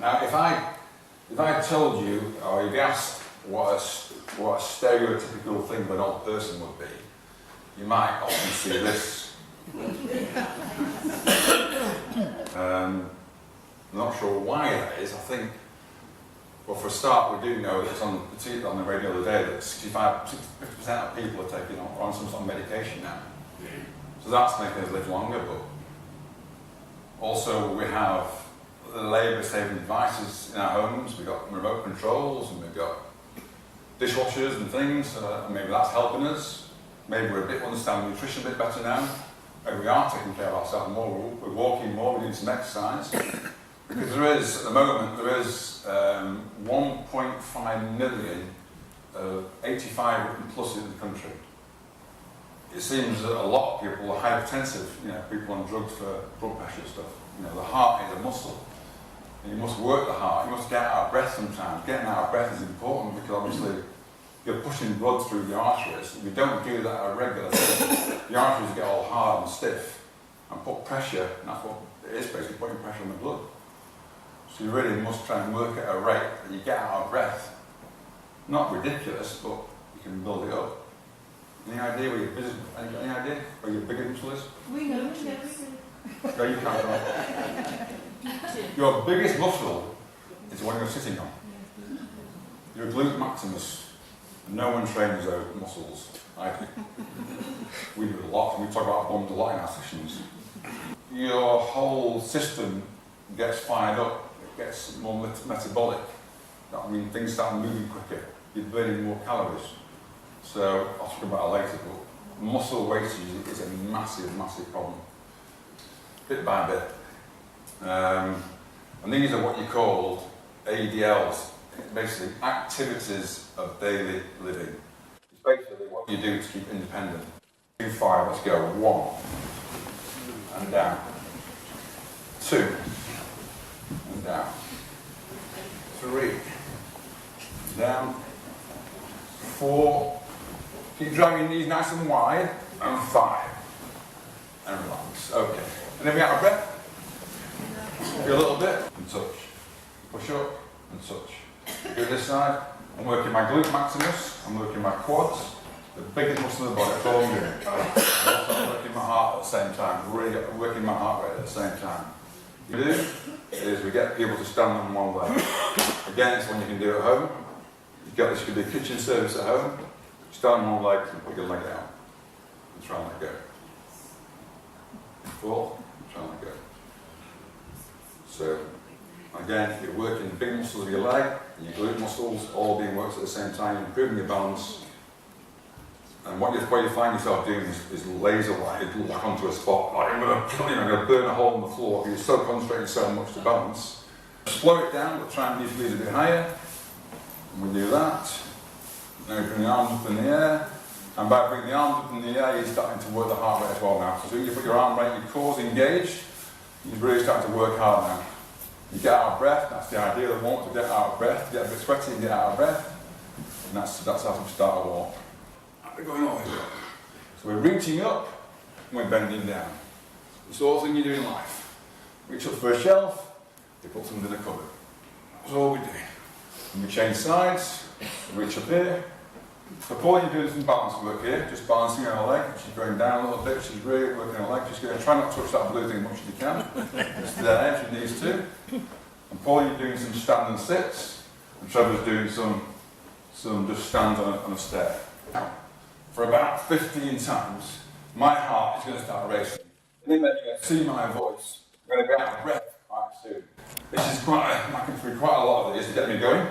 Now, if I told you, or if you asked what a stereotypical thing of an old person would be, you might often see this. I'm not sure why that is. I think, well, for a start, we do know that it's on the radio the other day that 50% of people are taking on some sort of medication now. So that's making us live longer, but also we have labour-saving devices in our homes. We've got remote controls and we've got dishwashers and things. Maybe that's helping us. Maybe we understand nutrition a bit better now. Maybe we are taking care of ourselves more. We're walking more. We're doing some exercise. Because at the moment, there is 1.5 million 85 and plus in the country. It seems that a lot of people are hypertensive, people on drugs for blood pressure stuff. The heart is a muscle. And you must work the heart. You must get out of breath sometimes. Getting out of breath is important because obviously you're pushing blood through the arteries. If you don't do that at a regular thing, the arteries get all hard and stiff and put pressure, and that's what it is basically, putting pressure on the blood. So you really must try and work at a rate that you get out of breath. Not ridiculous, but you can build it up. Any idea where your biggest muscle is? We know. No, you can't. Your biggest muscle is the one you're sitting on. Your glute maximus. No one trains those muscles. I do. We do a lot, and we talk about bums a lot in our sessions. Your whole system gets fired up, it gets more metabolic. That means things start moving quicker. You're burning more calories. So I'll talk about it later, but muscle wastage is a massive, massive problem. Bit by bit. And these are what you call ADLs, basically activities of daily living. It's basically what you do to keep independent. 2, 5, let's go. 1, and down. 2, and down. 3, down. 4, keep driving your knees nice and wide, and 5, and relax. Okay. And then we out of breath. Do a little bit, and touch. Push up, and touch. Do this side. I'm working my glute maximus, I'm working my quads, the biggest muscle in the body, that's all I'm doing. I'm also working my heart at the same time, really working my heart rate at the same time. What we do is we get people to stand on one leg. Again, it's one you can do at home. This could be a kitchen service at home. Stand on one leg and put your leg out. And try and let go. 4, try and let go. So, again, you're working the big muscles of your leg and your glute muscles all being worked at the same time, improving your balance. And what you find yourself doing is laser light, you lock onto a spot, like I'm going to burn a hole in the floor because you're so concentrating so much to balance. Slow it down, but try and use these a bit higher. And we do that. Now we bring the arms up in the air. And by bringing the arms up in the air, you're starting to work the heart rate as well now. So as soon as you put your arm right, your core's engaged, you're really starting to work hard now. You get out of breath, that's the idea of the walk, to get out of breath, get a bit sweaty and get out of breath. And that's how to start a walk. We're going all the way up. So we're reaching up and we're bending down. It's all the thing you do in life. Reach up for a shelf, you put something in a cupboard. That's all we do. And we change sides, reach up here. So Paul, you're doing some balance work here, just balancing on her leg. She's going down a little bit, she's really working her leg. She's going to try not to touch that blue thing as much as you can. It's there if she needs to. And Paul, you're doing some stand and sits. And Trevor's doing some just stands on a stair. Now, for about 15 times, my heart is going to start racing. And then you're going to see my voice. I'm going to be out of breath quite soon. This is I can through quite a lot of this to get me going.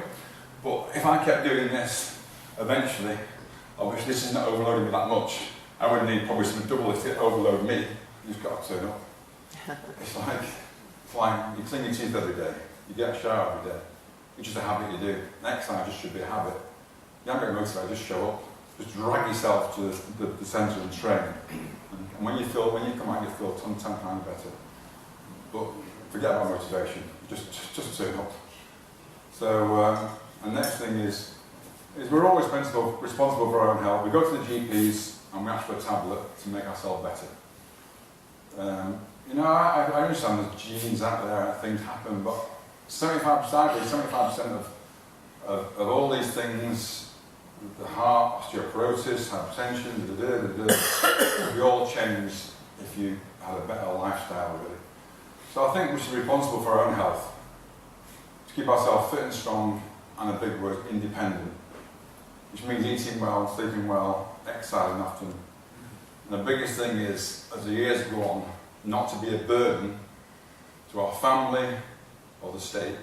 But if I kept doing this, eventually, obviously this is not overloading me that much. I would need probably some double it to overload me. You've got to turn up. It's like you clean your teeth every day. You get a shower every day. It's just a habit you do. Exercise just should be a habit. You don't get motivated, just show up. Just drag yourself to the centre and train. And when you come out, you feel 10 times better. But forget about motivation. Just turn up. So, and next thing is we're all responsible for our own health. We go to the GPs and we ask for a tablet to make ourselves better. I understand there's genes out there and things happen, but 75%, I believe 75% of all these things, the heart, osteoporosis, hypertension, we all change if you had a better lifestyle, really. So I think we should be responsible for our own health, to keep ourselves fit and strong, and a big word, independent, which means eating well, sleeping well, exercising often. And the biggest thing is, as the years go on, not to be a burden to our family or the state.